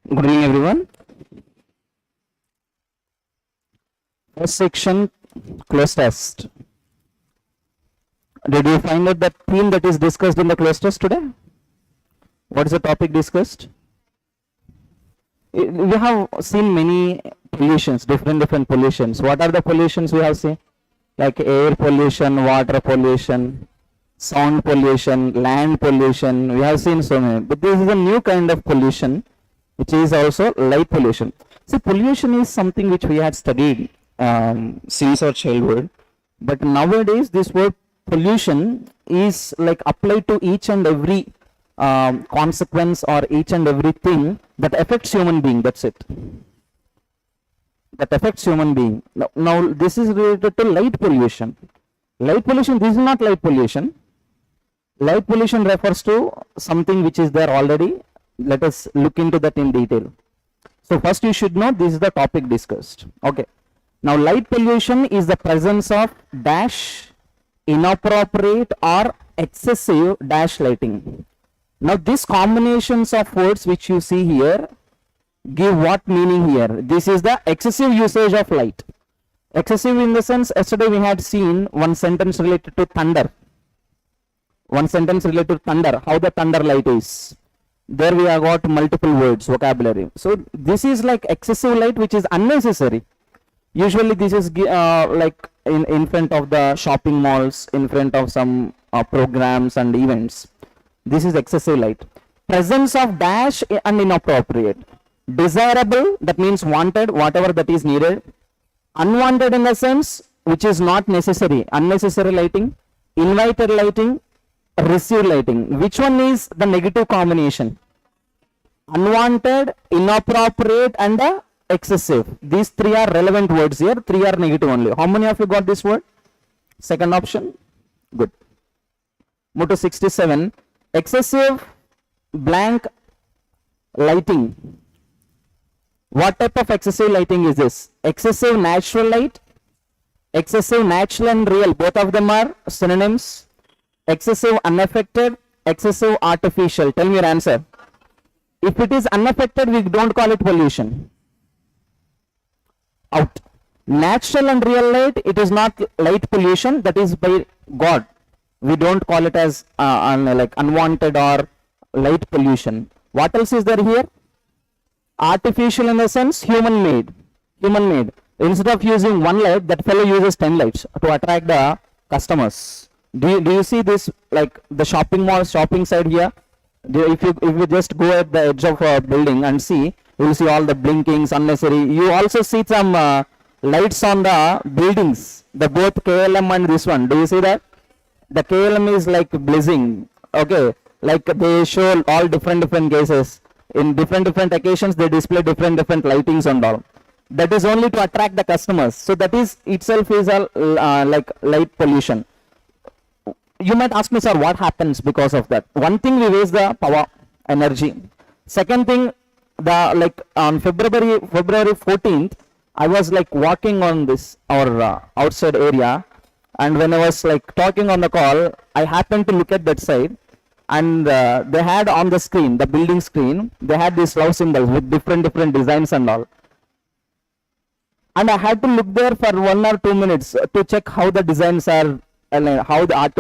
Good evening, everyone. First section, close test. Did you find out the theme that is discussed in the close test today? What is the topic discussed? We have seen many pollutions, different pollutions. What are the pollutions we have seen? Like air pollution, water pollution, sound pollution, land pollution. We have seen so many. But this is a new kind of pollution, which is also light pollution. See, pollution is something which we had studied since our childhood. But nowadays, this word pollution is like applied to each and every consequence or each and everything that affects human being. That's it. That affects human being. Now this is related to light pollution. Light pollution, this is not light pollution. Light pollution refers to something which is there already. Let us look into that in detail. So first you should know this is the topic discussed. Okay. Now light pollution is the presence of dash, inappropriate or excessive dash lighting. Now these combinations of words which you see here give what meaning here? This is the excessive usage of light. Excessive in the sense, yesterday we had seen one sentence related to thunder. One sentence related to thunder, how the thunder light is. There we have got multiple words, vocabulary. So this is like excessive light which is unnecessary. Usually this is like in front of the shopping malls, in front of some programs and events. This is excessive light. Presence of dash and inappropriate. Desirable, that means wanted, whatever that is needed. Unwanted in the sense which is not necessary. Unnecessary lighting, invited lighting, received lighting. Which one is the negative combination? Unwanted, inappropriate and excessive. These three are relevant words here. Three are negative only. How many of you got this word? Second option. Good. Move to 67. Excessive blank lighting. What type of excessive lighting is this? Excessive natural light, excessive natural and real, both of them are synonyms. Excessive unaffected, excessive artificial. Tell me your answer. If it is unaffected, we don't call it pollution. Out. Natural and real light, it is not light pollution, that is by God. We don't call it as like unwanted or light pollution. What else is there here? Artificial in the sense human made. Human made. Instead of using one light, that fellow uses 10 lights to attract the customers. Do you see this, like the shopping mall, shopping side here? If you just go at the edge of a building and see, you will see all the blinkings unnecessary. You also see some lights on the buildings, the both KLM and this one. Do you see that? The KLM is like blazing. Okay, like they show all different cases. In different occasions, they display different lightings and all. That is only to attract the customers. So that is itself is a like light pollution. You might ask me, sir, what happens because of that? One thing, we waste the power, energy. Second thing, the like on February 14th, I was like walking on this our outside area, and when I was like talking on the call, I happened to look at that side. And they had on the screen, the building screen, they had these love symbols with different designs and all. And I had to look there for 1 or 2 minutes to check how the designs are, how the art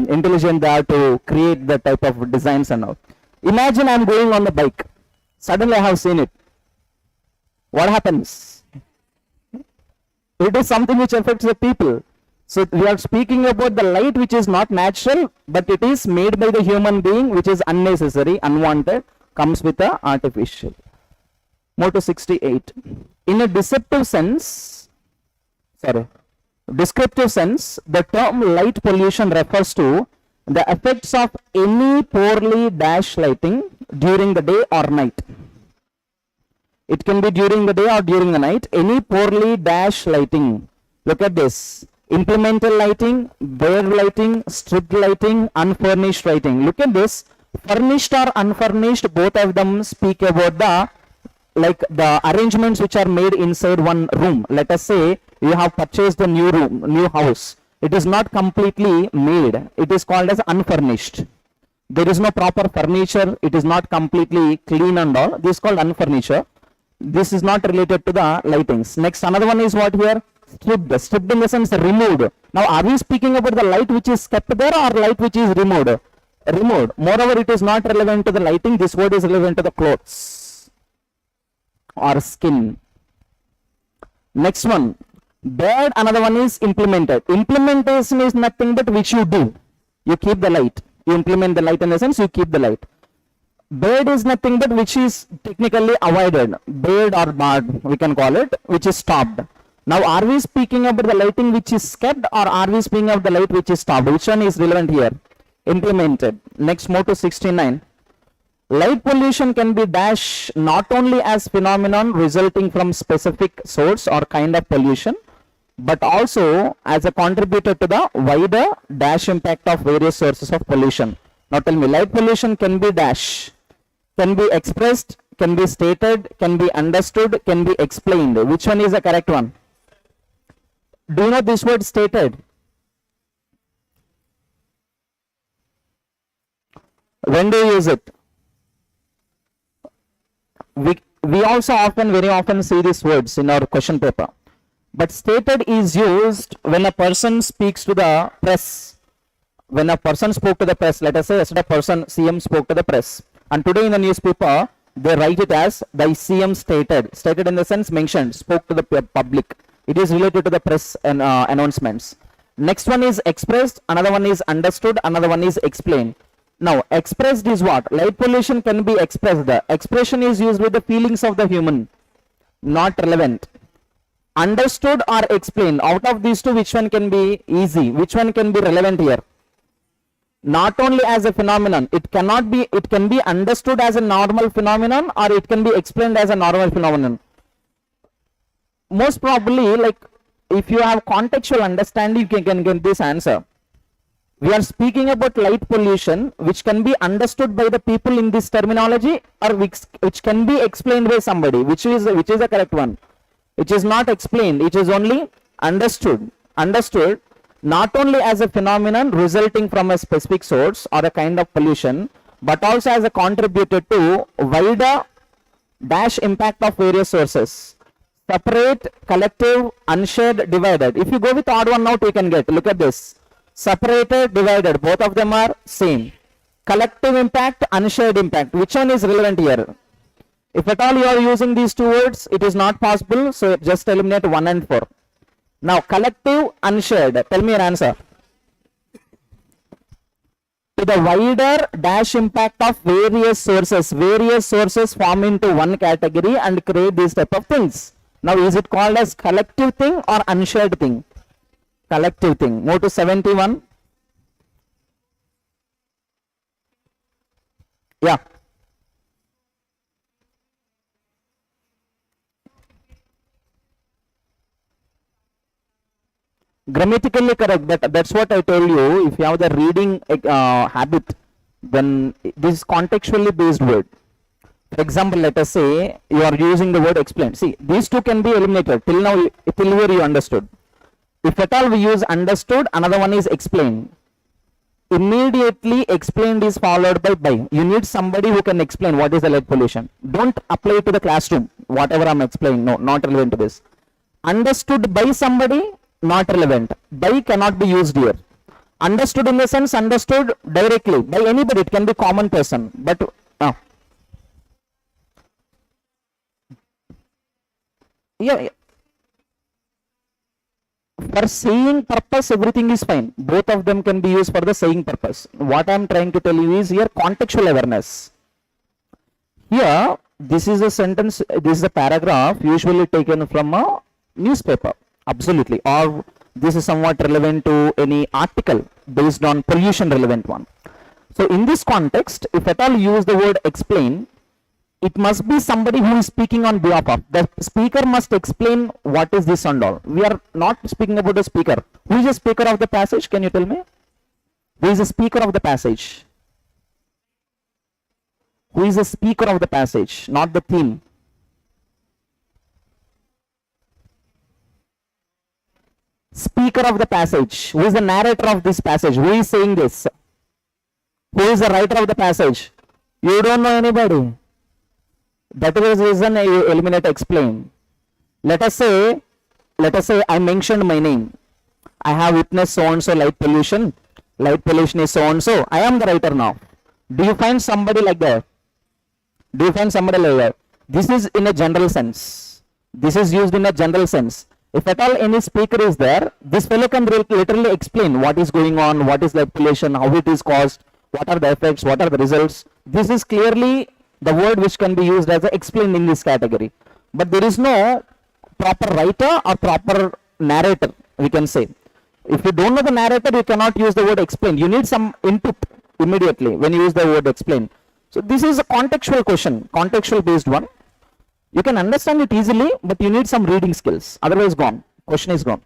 intelligent they are to create that type of designs and all. Imagine I'm going on the bike. Suddenly I have seen it. What happens? It is something which affects the people. So we are speaking about the light which is not natural, but it is made by the human being, which is unnecessary, unwanted, comes with the artificial. Move to 68. In a descriptive sense, the term light pollution refers to the effects of any poorly dash lighting during the day or night. It can be during the day or during the night. Any poorly dash lighting. Look at this. Implemental lighting, bare lighting, strip lighting, unfurnished lighting. Look at this. Furnished or unfurnished, both of them speak about the like the arrangements which are made inside one room. Let us say you have purchased a new house. It is not completely made. It is called as unfurnished. There is no proper furniture, it is not completely clean and all, this is called unfurniture. This is not related to the lightings. Next, another one is what here? Stripped. Stripped in the sense removed. Now, are we speaking about the light which is kept there or light which is removed? Removed. Moreover, it is not relevant to the lighting. This word is relevant to the clothes or skin. Next one, bad. Another one is implemented. Implementation is nothing but which you do. You keep the light. You implement the light in the sense you keep the light. Bad is nothing but which is technically avoided. Bad or bad, we can call it, which is stopped. Now, are we speaking about the lighting which is kept or are we speaking of the light which is stopped? Which one is relevant here? Implemented. Next, move to 69. Light pollution can be dash not only as phenomenon resulting from specific source or kind of pollution, but also as a contributor to the wider dash impact of various sources of pollution. Now tell me, light pollution can be dash, can be expressed, can be stated, can be understood, can be explained. Which one is the correct one? Do you know this word stated? When do you use it? We also very often see these words in our question paper. But stated is used when a person speaks to the press. When a person spoke to the press, let us say yesterday person CM spoke to the press, and today in the newspaper they write it as the CM stated. Stated in the sense mentioned, spoke to the public. It is related to the press and announcements. Next one is expressed, another one is understood, another one is explained. Now expressed is what? Light pollution can be expressed. The expression is used with the feelings of the human, not relevant. Understood or explained, out of these two which one can be easy, which one can be relevant here? Not only as a phenomenon, it can be understood as a normal phenomenon or it can be explained as a normal phenomenon. Most probably, like if you have contextual understanding, you can get this answer. We are speaking about light pollution which can be understood by the people in this terminology or which can be explained by somebody. Which is the correct one? It is not explained, it is only understood. Understood not only as a phenomenon resulting from a specific source or a kind of pollution, but also as a contributor to wider dash impact of various sources. Separate, collective, unshared, divided. If you go with odd one out, you can get, look at this. Separated, divided, both of them are same. Collective impact, unshared impact. Which one is relevant here? If at all you are using these two words, it is not possible, so just eliminate 1 and 4. Now, collective, unshared. Tell me your answer. To the wider dash impact of various sources form into one category and create these type of things. Now, is it called as collective thing or unshared thing? Collective thing. Move to 71. Yeah. Grammatically correct, that's what I told you. If you have the reading habit, then this is contextually based word. For example, let us say you are using the word explain. See, these two can be eliminated. Till now, till here you understood. If at all we use understood, another one is explain. Immediately explained is followed by. You need somebody who can explain what is the light pollution. Don't apply it to the classroom. Whatever I'm explaining, no, not relevant to this. Understood by somebody, not relevant. By cannot be used here. Understood in the sense understood directly by anybody. It can be common person. But yeah. For saying purpose, everything is fine. Both of them can be used for the saying purpose. What I am trying to tell you is here contextual awareness. Here, this is a sentence, this is a paragraph usually taken from a newspaper. Absolutely. Or this is somewhat relevant to any article based on pollution relevant one. So in this context, if at all use the word explain, it must be somebody who is speaking on behalf of. The speaker must explain what is this and all. We are not speaking about the speaker. Who is the speaker of the passage? Can you tell me? Who is the speaker of the passage? Who is the speaker of the passage? Not the theme. Speaker of the passage. Who is the narrator of this passage? Who is saying this? Who is the writer of the passage? You don't know anybody. That is the reason you eliminate explain. Let us say I mentioned my name. I have witnessed so and so light pollution. Light pollution is so and so. I am the writer now. Do you find somebody like that? Do you find somebody like that? This is in a general sense. This is used in a general sense. If at all any speaker is there, this fellow can literally explain what is going on, what is light pollution, how it is caused, what are the effects, what are the results. This is clearly the word which can be used as a explained in this category. But there is no proper writer or proper narrator, we can say. If you don't know the narrator, you cannot use the word explain. You need some input immediately when you use the word explain. So this is a contextual question, contextual based one. You can understand it easily, but you need some reading skills. Otherwise gone. Question is gone.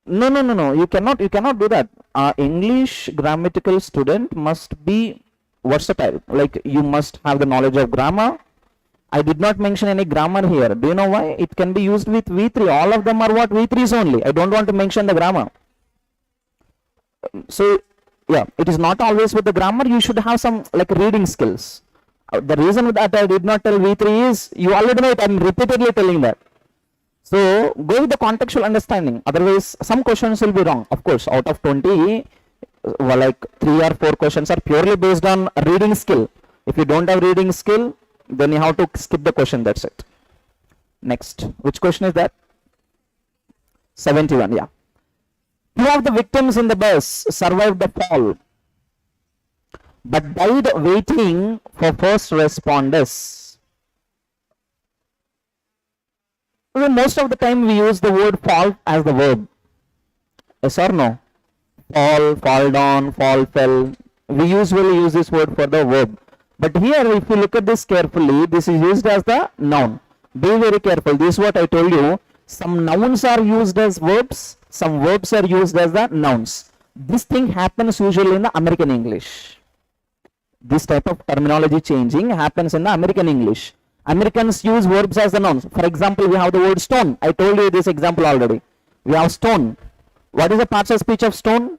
No. You cannot do that. English grammatical student must be versatile. Like you must have the knowledge of grammar. I did not mention any grammar here. Do you know why? It can be used with V3. All of them are what? V3s only. I don't want to mention the grammar. So yeah, it is not always with the grammar. You should have some like reading skills. The reason that I did not tell V3 is you already know it. I'm repeatedly telling that. So go with the contextual understanding. Otherwise, some questions will be wrong. Of course, out of 20, like 3 or 4 questions are purely based on reading skill. If you don't have reading skill, then you have to skip the question. That's it. Next, which question is that? 71. Yeah. 2 of the victims in the bus survived the fall, but died waiting for first responders. Well, most of the time we use the word fall as the verb. Yes or no? Fall, fall down, fall, fell. We usually use this word for the verb. But here, if you look at this carefully, this is used as the noun. Be very careful. This is what I told you. Some nouns are used as verbs. Some verbs are used as the nouns. This thing happens usually in the American English. This type of terminology changing happens in the American English. Americans use verbs as the nouns. For example, we have the word stone. I told you this example already. We have stone. What is the parts of speech of stone?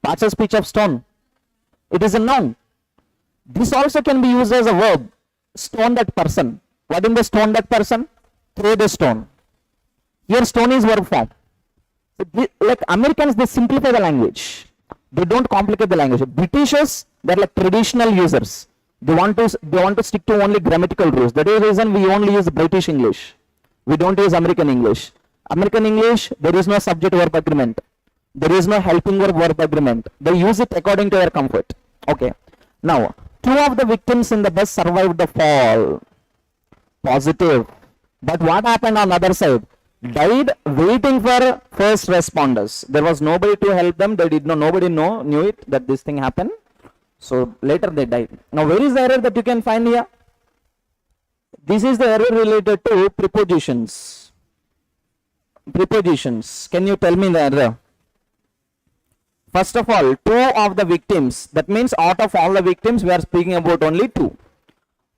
Parts of speech of stone. It is a noun. This also can be used as a verb. Stone that person. What in the stone that person? Throw the stone. Here stone is verb form. So like Americans, they simplify the language. They don't complicate the language. Britishers, they're like traditional users. They want to stick to only grammatical rules. That is the reason we only use British English. We don't use American English. American English, there is no subject verb agreement. There is no helping verb agreement. They use it according to their comfort. Okay. Now, 2 of the victims in the bus survived the fall. Positive. But what happened on the other side? Died waiting for first responders. There was nobody to help them. They did not. Nobody knew it that this thing happened. So later they died. Now where is the error that you can find here? This is the error related to prepositions. Prepositions. Can you tell me the error? First of all, 2 of the victims. That means out of all the victims, we are speaking about only 2.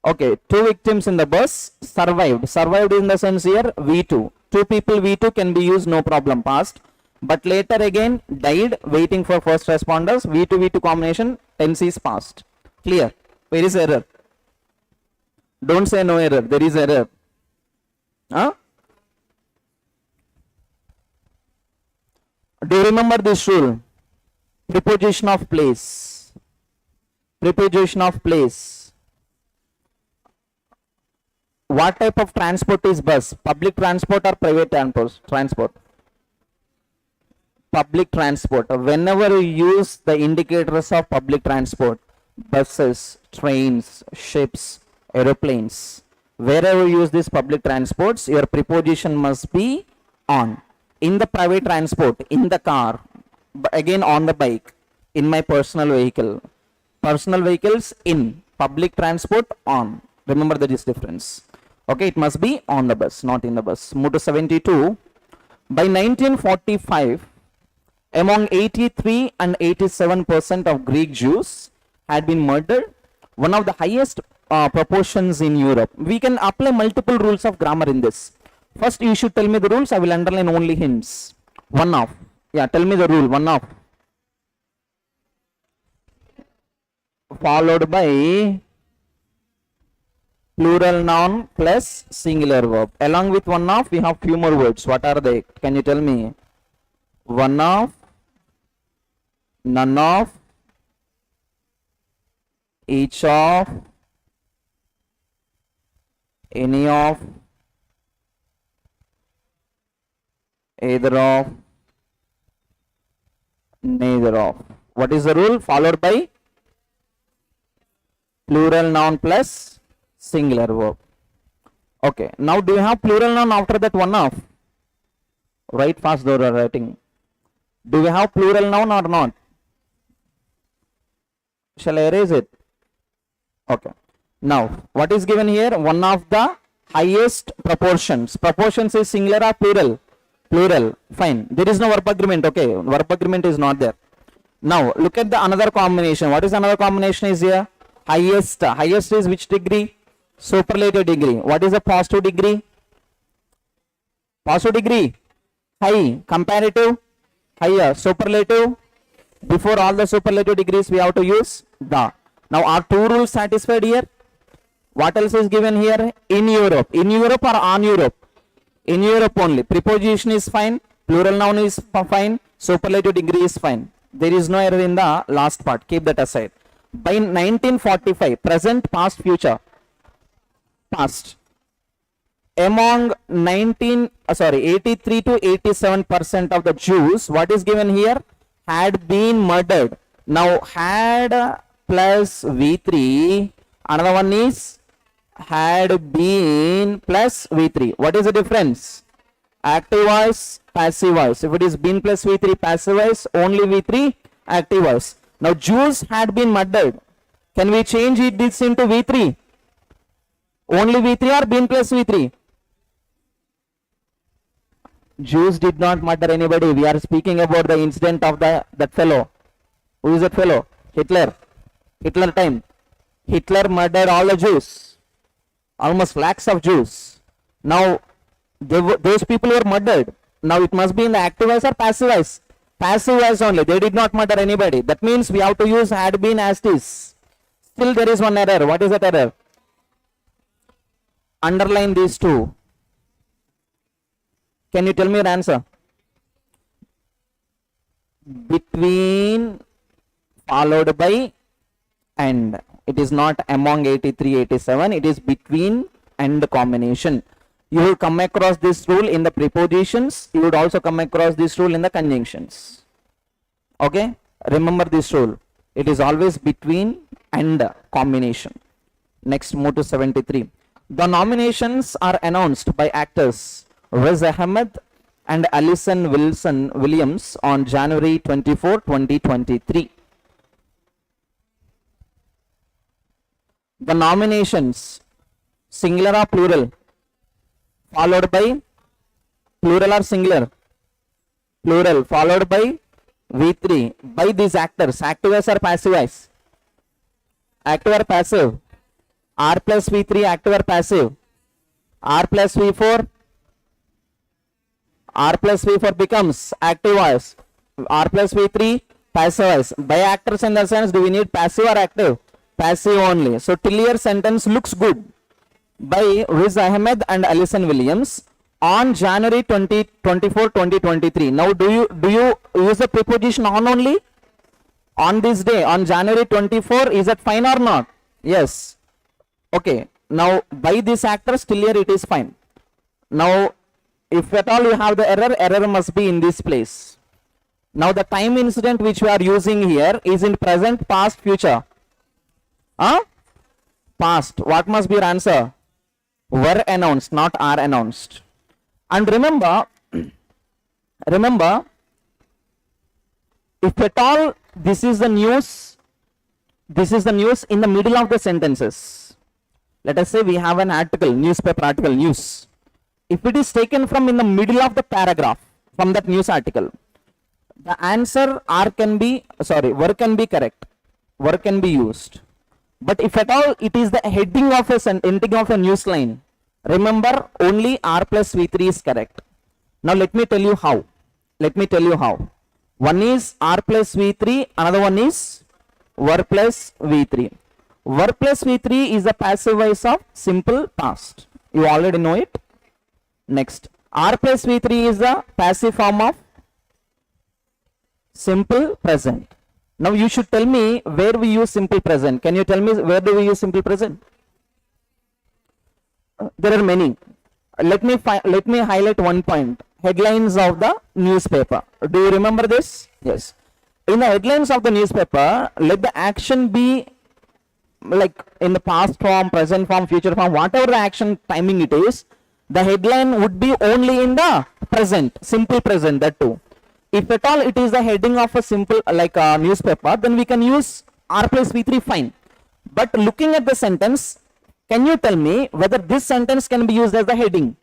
Okay, 2 victims in the bus survived. Survived in the sense here V2. 2 people V2 can be used, no problem, past. But later again died waiting for first responders. V2 combination, tense is past. Clear? Where is error? Don't say no error. There is error. Huh? Do you remember this rule? Preposition of place. Preposition of place. What type of transport is bus? Public transport or private transport? Public transport. Whenever you use the indicators of public transport, buses, trains, ships, aeroplanes, wherever you use these public transports, your preposition must be on. In the private transport, in the car, again on the bike, in my personal vehicle. Personal vehicles in, public transport on. Remember that is difference. Okay, it must be on the bus, not in the bus. Move to 72. By 1945, among 83 and 87% of Greek Jews had been murdered, one of the highest proportions in Europe. We can apply multiple rules of grammar in this. First you should tell me the rules. I will underline only hints. One of. Yeah, tell me the rule. One of. Followed by plural noun plus singular verb. Along with one of, we have few more words. What are they? Can you tell me? One of, none of, each of, any of, either of, neither of. What is the rule? Followed by plural noun plus singular verb. Okay, now do you have plural noun after that one of? Write fast though writing. Do we have plural noun or not? Shall I erase it? Okay. Now, what is given here? One of the highest proportions. Proportions is singular or plural? Plural. Fine. There is no verb agreement. Okay. Verb agreement is not there. Now, look at the another combination. What is another combination is here? Highest. Highest is which degree? Superlative degree. What is the positive degree? Positive degree. High. Comparative. Higher. Superlative. Before all the superlative degrees, we have to use the. Now, are two rules satisfied here? What else is given here? In Europe. In Europe or on Europe? In Europe only. Preposition is fine. Plural noun is fine. Superlative degree is fine. There is no error in the last part. Keep that aside. By 1945, present, past, future. Past. Among 83 to 87% of the Jews, what is given here? Had been murdered. Now, had plus V3. Another one is had been plus V3. What is the difference? Active voice, passive voice. If it is been plus V3, passive voice, only V3, active voice. Now, Jews had been murdered. Can we change this into V3? Only V3 or been plus V3? Jews did not murder anybody. We are speaking about the incident of that fellow. Who is that fellow? Hitler. Hitler time. Hitler murdered all the Jews. Almost lakhs of Jews. Now, those people were murdered. Now, it must be in the active voice or passive voice? Passive voice only. They did not murder anybody. That means we have to use had been as is. Still, there is one error. What is that error? Underline these two. Can you tell me your answer? Between followed by and. It is not among 83, 87. It is between and combination. You will come across this rule in the prepositions. You would also come across this rule in the conjunctions. Okay? Remember this rule. It is always between and combination. Next, move to 73. The nominations are announced by actors Riz Ahmed and Alison Williams on January 24, 2023. The nominations, singular or plural? Followed by plural or singular? Plural. Followed by V3. By these actors. Active voice or passive voice? Active or passive? R plus V3 active or passive? R plus V4? R plus V4 becomes active voice. R plus V3 passive voice. By actors in the sense, do we need passive or active? Passive only. So till your sentence looks good. By Riz Ahmed and Alison Williams on January 24, 2023. Now do you use the preposition on only? On this day, on January 24, is that fine or not? Yes. Okay. Now by this actor, still here it is fine. Now if at all you have the error must be in this place. Now the time incident which we are using here is in present, past, future. Past. What must be your answer? Were announced, not are announced. And remember, if at all this is the news in the middle of the sentences. Let us say we have an article, newspaper article, news. If it is taken from in the middle of the paragraph, from that news article, the answer were can be correct. Were can be used. But if at all it is the heading of a news line, Remember, only R plus V3 is correct. Now let me tell you how. Let me tell you how. One is R plus V3, another one is Var plus V3. Var plus V3 is the passive voice of simple past. You already know it. Next, R plus V3 is the passive form of simple present. Now you should tell me where we use simple present. Can you tell me where do we use simple present? There are many. Let me highlight one point. Headlines of the newspaper. Do you remember this? Yes. In the headlines of the newspaper, let the action be like in the past form, present form, future form, whatever the action timing it is, the headline would be only in the present, simple present, that too. If at all it is the heading of a simple like a newspaper, then we can use R plus V3 fine. But looking at the sentence, can you tell me whether this sentence can be used as the heading?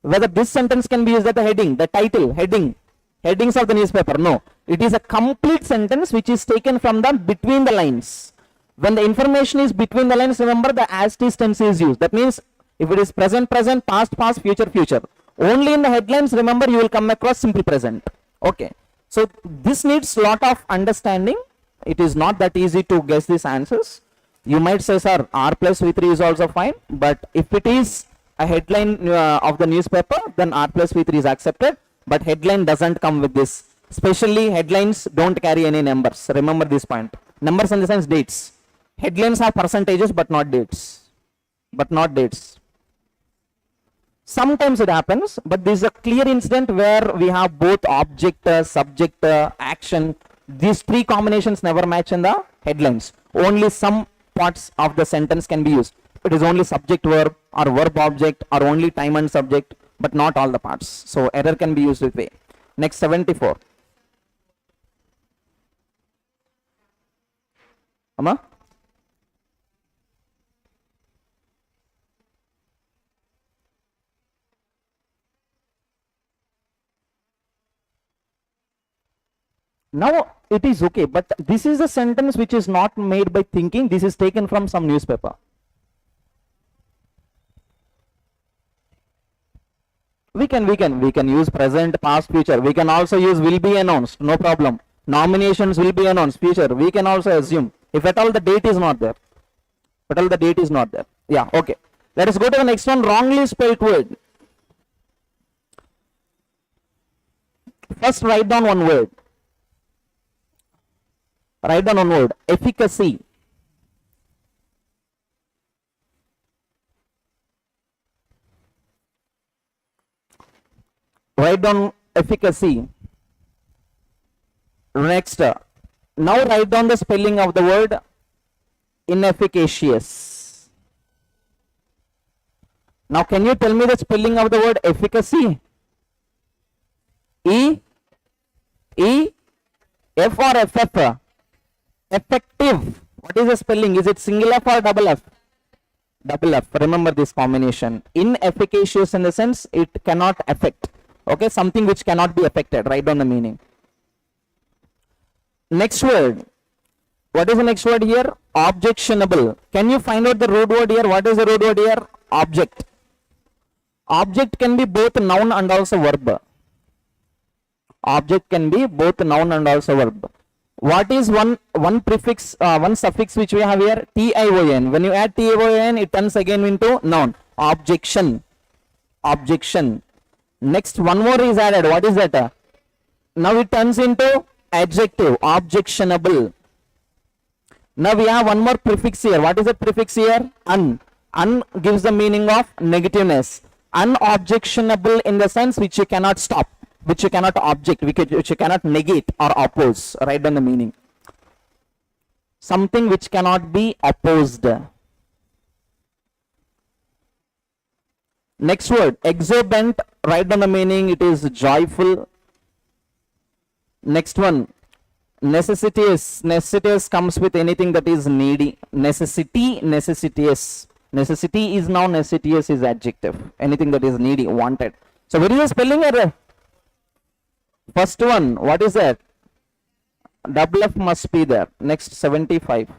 Whether this sentence can be used as the heading, the title, headings of the newspaper? No. It is a complete sentence which is taken from the between the lines. When the information is between the lines, remember the as is tense is used. That means if it is present, present, past, past, future, future. Only in the headlines, remember, you will come across simple present. Okay. So this needs lot of understanding. It is not that easy to guess these answers. You might say, sir, R plus V3 is also fine. But if it is a headline of the newspaper, then R plus V3 is accepted. But headline doesn't come with this. Especially headlines don't carry any numbers. Remember this point. Numbers in the sense dates. Headlines have percentages but not dates. Sometimes it happens, but this is a clear incident where we have both object, subject, action. These three combinations never match in the headlines. Only some parts of the sentence can be used. It is only subject verb or verb object or only time and subject, but not all the parts. So error can be used with way. Next, 74. Amma? Now it is okay, but this is a sentence which is not made by thinking. This is taken from some newspaper. We can use present, past, future. We can also use will be announced, no problem. Nominations will be announced, future. We can also assume if at all the date is not there. Yeah, okay. Let us go to the next one. Wrongly spelled word. First, write down one word. Efficacy. Write down efficacy. Next, now write down the spelling of the word inefficacious. Now can you tell me the spelling of the word efficacy? F or FF? Effective. What is the spelling? Is it single F or double F? Double F. Remember this combination. Inefficacious in the sense it cannot affect. Okay, something which cannot be affected. Write down the meaning. Next word. What is the next word here? Objectionable. Can you find out the root word here? What is the root word here? Object. Object can be both noun and also verb. Object can be both noun and also verb. What is one prefix, one suffix which we have here? tion. When you add tion, it turns again into noun. Objection. Next, one more is added. What is that? Now it turns into adjective. Objectionable. Now we have one more prefix here. What is the prefix here? Un. Un gives the meaning of negativeness. Unobjectionable in the sense which you cannot stop, which you cannot object, which you cannot negate or oppose. Write down the meaning. Something which cannot be opposed. Next word, exuberant. Write down the meaning. It is joyful. Next one, necessitous. Necessitous comes with anything that is needy. Necessitous. Necessity is noun, necessitous is adjective. Anything that is needy, wanted. So where is the spelling error? First one, what is that? Double F must be there. Next, 75.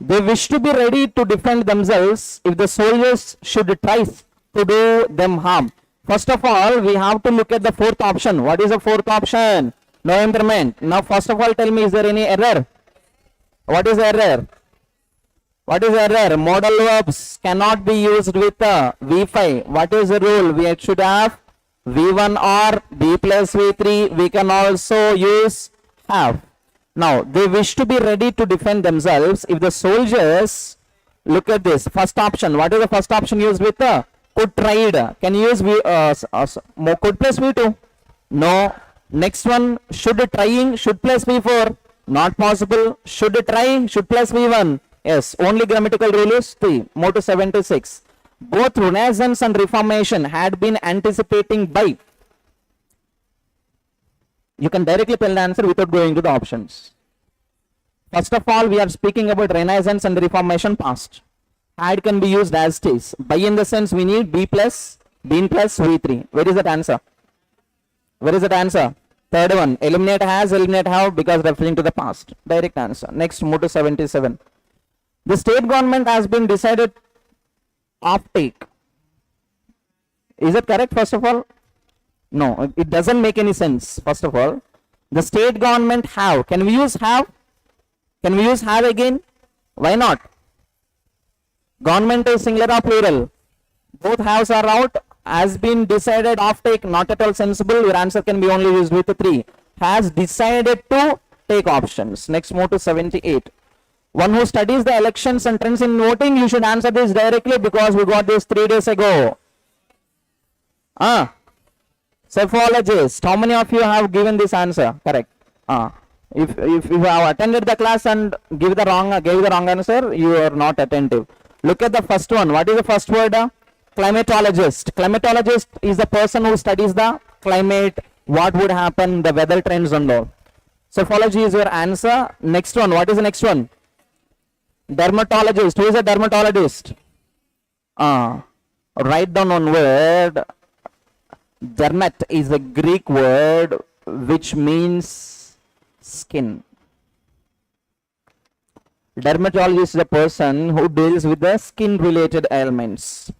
They wish to be ready to defend themselves if the soldiers should try to do them harm. First of all, we have to look at the fourth option. What is the fourth option? No impairment. Now, first of all, tell me, is there any error? What is error? What is error? Modal verbs cannot be used with V5. What is the rule? We should have V1 or B plus V3. We can also use have. Now, they wish to be ready to defend themselves if the soldiers, look at this, first option. What is the first option used with? Could tried. Can you use could plus V2? No. Next one, should trying, should plus V4. Not possible. Should try, should plus V1. Yes, only grammatical rule is 3. Move to 76. Both Renaissance and Reformation had been anticipating by. You can directly tell the answer without going to the options. First of all, we are speaking about Renaissance and Reformation past. Had can be used as is. By in the sense we need B plus V3. Where is that answer? Where is that answer? Third one. Eliminate has, eliminate have because referring to the past. Direct answer. Next, move to 77. The state government has been decided off take. Is it correct first of all? No, it doesn't make any sense. First of all, the state government have. Can we use have? Can we use have again? Why not? Government is singular or plural? Both haves are out. Has been decided off take. Not at all sensible. Your answer can be only used with the 3. Has decided to take options. Next, move to 78. One who studies the elections and trends in voting, you should answer this directly because we got this 3 days ago. Psephologist. How many of you have given this answer? Correct. If you have attended the class and gave the wrong answer, you are not attentive. Look at the first one. What is the first word? Climatologist. Climatologist is the person who studies the climate, what would happen, the weather trends and all. Psephology is your answer. Next one. What is the next one? Dermatologist. Who is a dermatologist? Write down one word. Dermat is a Greek word which means skin. Dermatologist is a person who deals with the skin related ailments.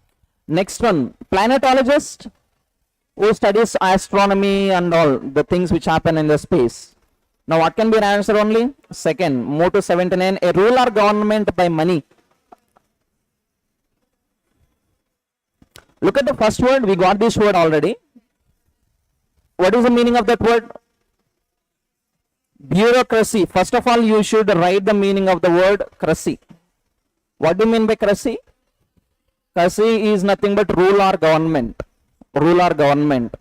Next one, planetologist, who studies astronomy and all the things which happen in the space. Now what can be an answer only? Second, move to 79, a rule or government by money. Look at the first word, we got this word already. What is the meaning of that word? Bureaucracy. First of all, you should write the meaning of the word cracy. What do you mean by cracy? Cracy is nothing but rule or government. Rule or government.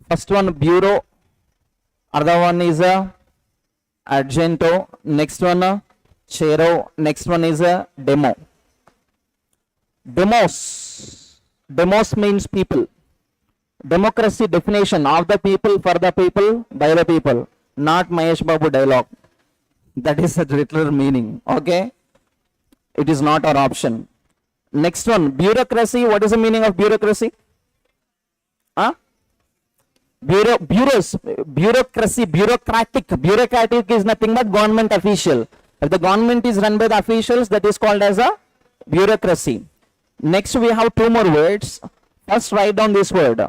First one, bureau. Other one is a argento. Next one, chero. Next one is a demo. Demos. Demos means people. Democracy definition of the people, for the people, by the people. Not Mahesh Babu dialogue. That is the literal meaning. Okay? It is not our option. Next one, bureaucracy. What is the meaning of bureaucracy? Bureaucracy, bureaucratic. Bureaucratic is nothing but government official. If the government is run by the officials, that is called as a bureaucracy. Next, we have 2 more words. First, write down this word.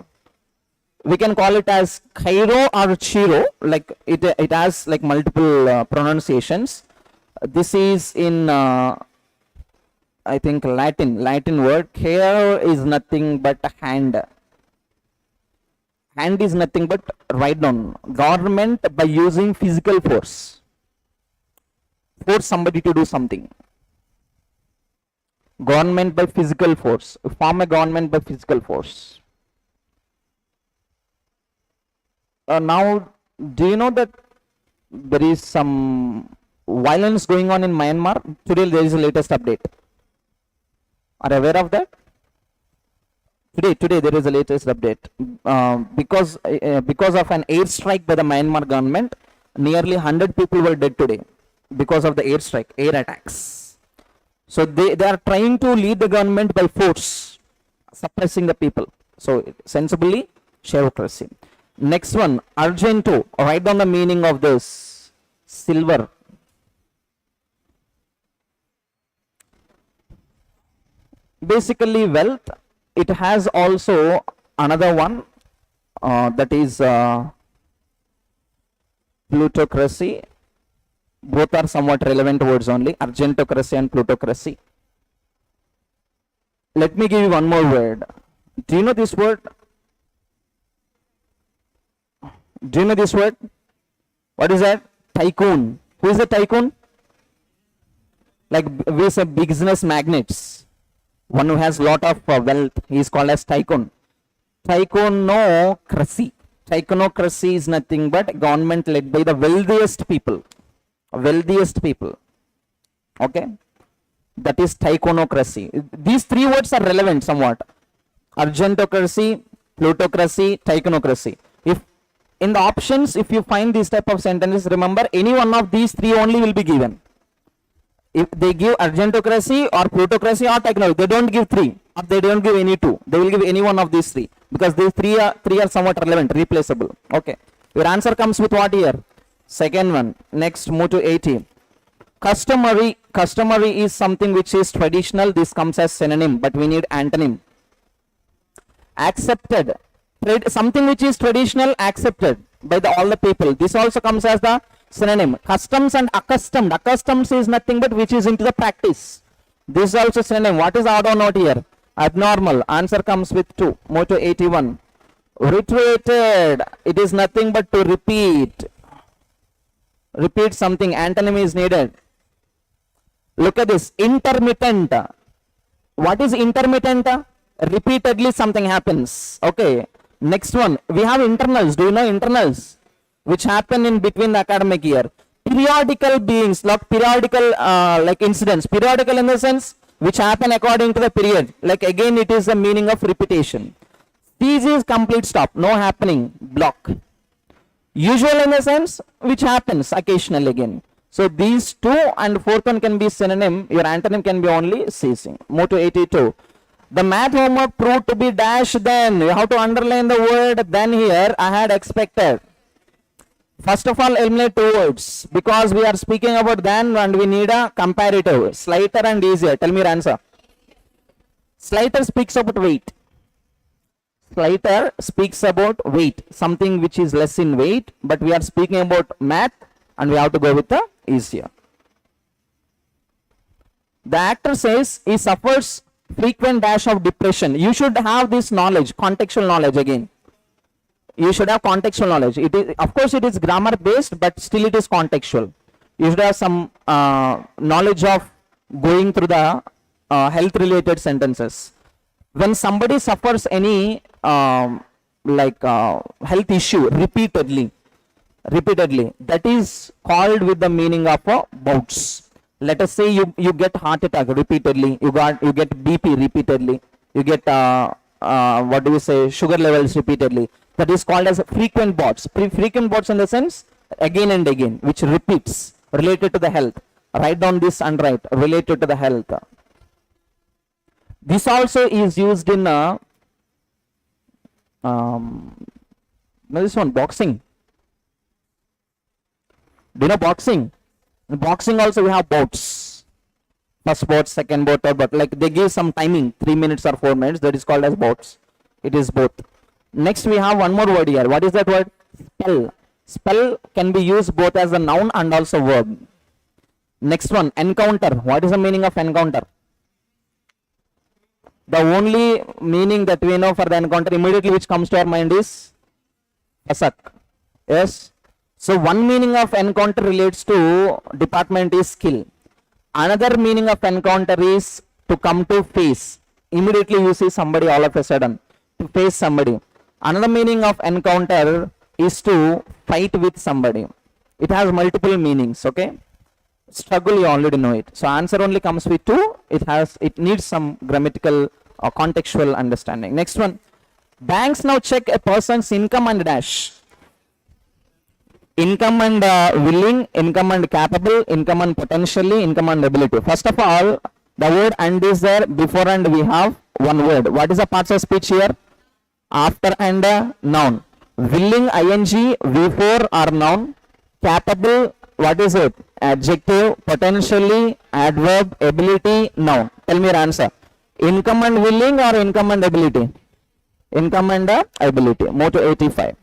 We can call it as Cairo or Chiro, like it has like multiple pronunciations. This is in I think Latin word. Cairo is nothing but hand. Hand is nothing but, write down, government by using physical force. Force somebody to do something. Government by physical force. Form a government by physical force. Now, do you know that there is some violence going on in Myanmar? Today there is a latest update. Are you aware of that? Today there is a latest update. Because of an airstrike by the Myanmar government, nearly 100 people were dead today because of the airstrike, air attacks. So they are trying to lead the government by force, suppressing the people. So sensibly, bureaucracy. Next one, argento. Write down the meaning of this. Silver. basically wealth. It has also another one that is plutocracy. Both are somewhat relevant words only, argentocracy and plutocracy. Let me give you one more word. Do you know this word? Do you know this word? What is that? Tycoon. Who is a tycoon? Like we say business magnates. One who has lot of wealth, he is called as tycoon. Tycoonocracy. Tycoonocracy is nothing but government led by the wealthiest people. Wealthiest people. Okay? That is tycoonocracy. These three words are relevant somewhat. Argentocracy, plutocracy, tycoonocracy. If in the options, if you find these type of sentences, remember any one of these three only will be given. If they give argentocracy or plutocracy or tycoonocracy, they don't give three, or they don't give any two. They will give any one of these three, because these three are somewhat relevant, replaceable. Okay. Your answer comes with what here? Second one. Next, move to 80. Customary. Customary is something which is traditional. This comes as synonym, but we need antonym. Accepted. Something which is traditional, accepted by all the people. This also comes as the synonym. Customs and accustomed. Accustomed is nothing but which is into the practice. This is also synonym. What is odd or not here? Abnormal. Answer comes with 2. Move to 81. Reiterated. It is nothing but to repeat. Repeat something. Antonym is needed. Look at this. Intermittent. What is intermittent? Repeatedly something happens. Okay. Next one. We have internals. Do you know internals? Which happen in between the academic year. Periodical beings, like periodical like incidents. Periodical in the sense which happen according to the period. Like again it is the meaning of repetition. These is complete stop. No happening. Block. Usual in the sense which happens occasionally again. So these two and fourth one can be synonym. Your antonym can be only ceasing. Move to 82. The math homework proved to be dash then. You have to underline the word then here. I had expected. First of all, eliminate two words because we are speaking about then and we need a comparative. Slighter and easier. Tell me your answer. Slighter speaks about weight. Slighter speaks about weight. Something which is less in weight, but we are speaking about math and we have to go with the easier. The actor says he suffers frequent dash of depression. You should have this knowledge, contextual knowledge again. You should have contextual knowledge. It is, of course, it is grammar based, but still it is contextual. You should have some knowledge of going through the health related sentences. When somebody suffers any health issue repeatedly, that is called with the meaning of bouts. Let us say you get heart attack repeatedly, you get BP repeatedly, you get sugar levels repeatedly. That is called as frequent bouts. Frequent bouts in the sense again and again, which repeats, related to the health. Write down this and write related to the health. This also is used in this one, boxing. Do you know boxing? In boxing also we have bouts. First bout, second bout, third bout. Like they give some timing, 3 minutes or 4 minutes. That is called as bouts. It is both. Next we have one more word here. What is that word? Spell. Spell can be used both as a noun and also verb. Next one, encounter. What is the meaning of encounter? The only meaning that we know for the encounter immediately which comes to our mind is asak. Yes. So one meaning of encounter relates to department is skill. Another meaning of encounter is to come to face. Immediately you see somebody all of a sudden. To face somebody. Another meaning of encounter is to fight with somebody. It has multiple meanings. Okay. Struggle, you already know it. So answer only comes with 2. It needs some grammatical or contextual understanding. Next one. Banks now check a person's income and dash. Income and willing, income and capable, income and potentially, income and ability. First of all, the word and is there. Before and we have one word. What is the parts of speech here? After and noun. Willing, ing, V4 are noun. Capable, what is it? Adjective. Potentially, adverb. Ability, noun. Tell me your answer. Income and willing or income and ability? Income and ability. Motto 85.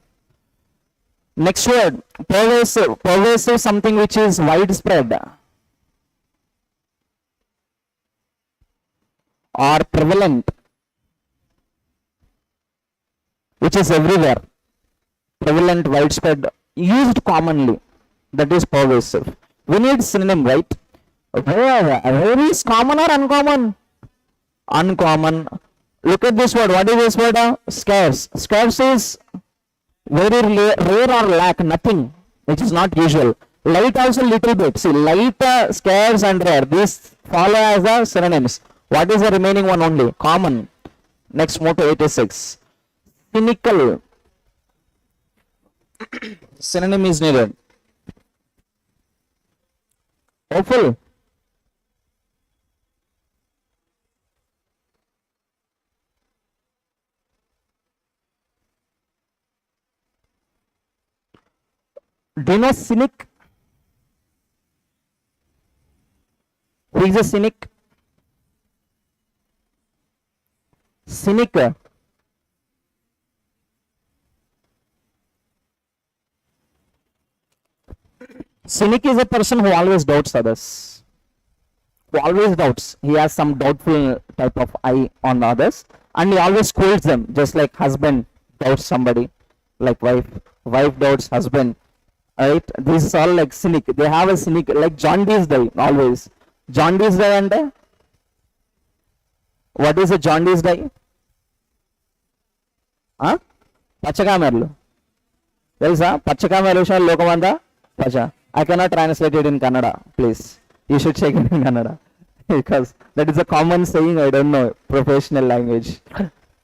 Next word, pervasive. Pervasive, something which is widespread or prevalent, which is everywhere. Prevalent, widespread, used commonly. That is pervasive. We need synonym, right? Where is common or uncommon? Uncommon. Look at this word. What is this word? Scarce. Scarce is very rare or lack, nothing, which is not usual. Light also little bit. See, light, scarce and rare. These follow as the synonyms. What is the remaining one only? Common. Next, motto 86. Cynical. Synonym is needed. Hopeful. Do you know cynic? Who is a cynic? Cynic. Cynic is a person who always doubts others. Who always doubts. He has some doubtful type of eye on others, and he always scolds them, just like husband doubts somebody, like wife doubts husband. Right? This is all like cynic. They have a cynic, like jaundice die always. Jaundice die ante? What is a jaundice die? Huh? Pachakamerlu. Telsa? Pachakamerlu shall lokamanda? Pacha. I cannot translate it in Kannada, please. You should check it in Kannada. Because that is a common saying, I don't know, professional language.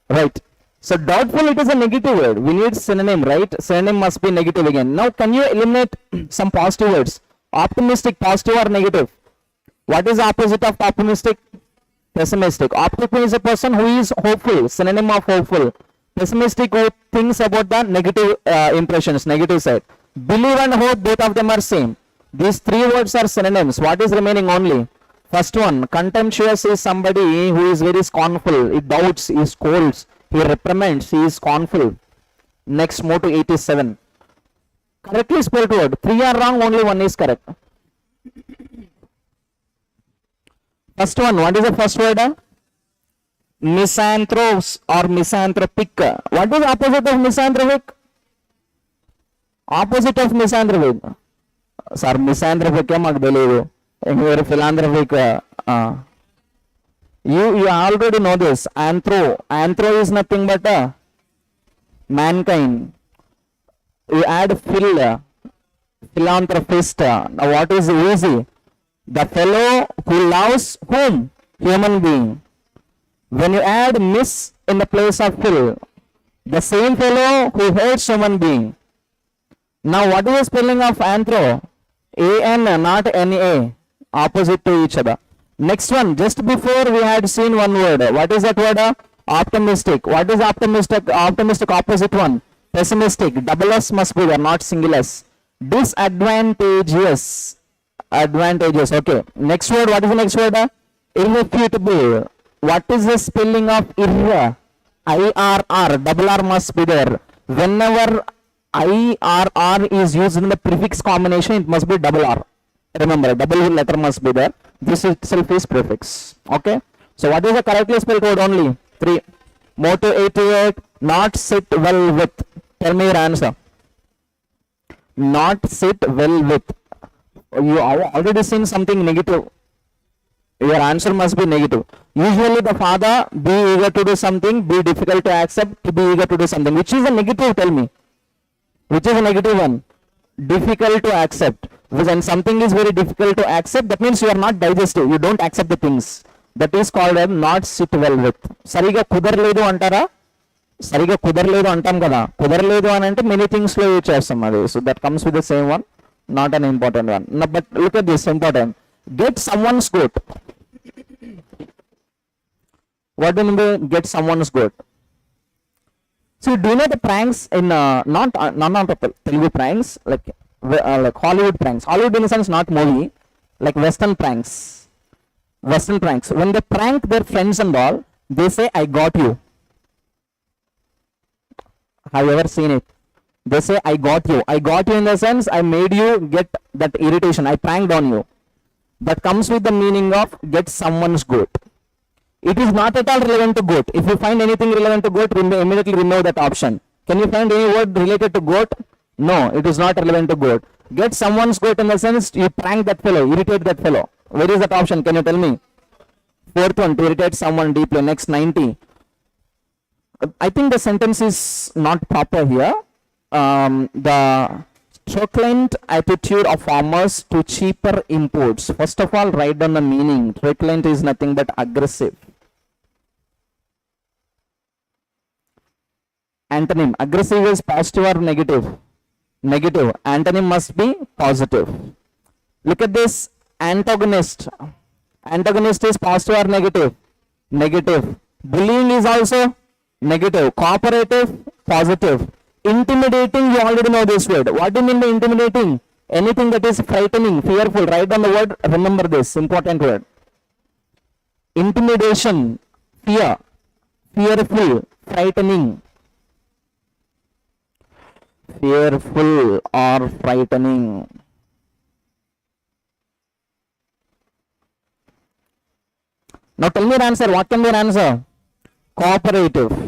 Right. So doubtful, it is a negative word. We need synonym, right? Synonym must be negative again. Now can you eliminate some positive words? Optimistic, positive or negative? What is the opposite of optimistic? Pessimistic. Optimistic is a person who is hopeful, synonym of hopeful. Pessimistic, who thinks about the negative impressions, negative side. Believe and hope, both of them are same. These three words are synonyms. What is remaining only? First one, contemptuous is somebody who is very scornful. He doubts, he scolds, he reprimands, he is scornful. Next, motto 87. Correctly spelled word. 3 are wrong, only 1 is correct. First one, what is the first word? Misanthropes or misanthropic. What is opposite of misanthropic? Opposite of misanthropic. Sir, misanthropic maku teliyadu. Engineer philanthropic. You already know this. Anthro is nothing but mankind. You add philanthropist. Now what is easy? The fellow who loves whom? Human being. When you add miss in the place of phil, the same fellow who hates human being. Now what is the spelling of anthro? A-N, not N-A. Opposite to each other. Next one, just before we had seen one word. What is that word? Optimistic. What is optimistic? Optimistic opposite one. Pessimistic. Double S must be there, not single S. Disadvantageous. Advantageous. Okay. Next word. What is the next word? Irrefutable. What is the spelling of irr? I-R-R. Double R must be there. Whenever I-R-R is used in the prefix combination, it must be double R. Remember, double letter must be there. This itself is prefix. Okay. So what is the correctly spelled word only? 3. Motto 88. Not sit well with. Tell me your answer. Not sit well with. You have already seen something negative. Your answer must be negative. Usually the father, be eager to do something, be difficult to accept, to be eager to do something. Which is a negative? Tell me. Which is a negative one? Difficult to accept. When something is very difficult to accept, that means you are not digestive. You don't accept the things. That is called as not sit well with. Sariga kudarledu antara? Sariga kudarledu antam kada. Kudarledu anante many things lo use chestam adi. So that comes with the same one. Not an important one. No, but look at this, important. Get someone's goat. What do you mean by get someone's goat? So do you know the pranks in not Telugu pranks, like Hollywood pranks. Hollywood in the sense not movie, like Western pranks. Western pranks. When they prank their friends and all, they say, I got you. Have you ever seen it? They say, I got you. I got you in the sense, I made you get that irritation. I pranked on you. That comes with the meaning of get someone's goat. It is not at all relevant to goat. If you find anything relevant to goat, immediately remove that option. Can you find any word related to goat? No, it is not relevant to goat. Get someone's goat in the sense you prank that fellow, irritate that fellow. Where is that option? Can you tell me? Fourth one, to irritate someone deeply. Next, 90. I think the sentence is not proper here. The truculent attitude of farmers to cheaper imports. First of all, write down the meaning. Truculent is nothing but aggressive. Antonym. Aggressive is positive or negative? Negative. Antonym must be positive. Look at this. Antagonist. Antagonist is positive or negative? Negative. Bullying is also negative. Cooperative, positive. Intimidating, you already know this word. What do you mean by intimidating? Anything that is frightening, fearful. Write down the word. Remember this important word. Intimidation, fear, fearful, frightening. Fearful or frightening. Now tell me your answer. What can be your answer? Cooperative.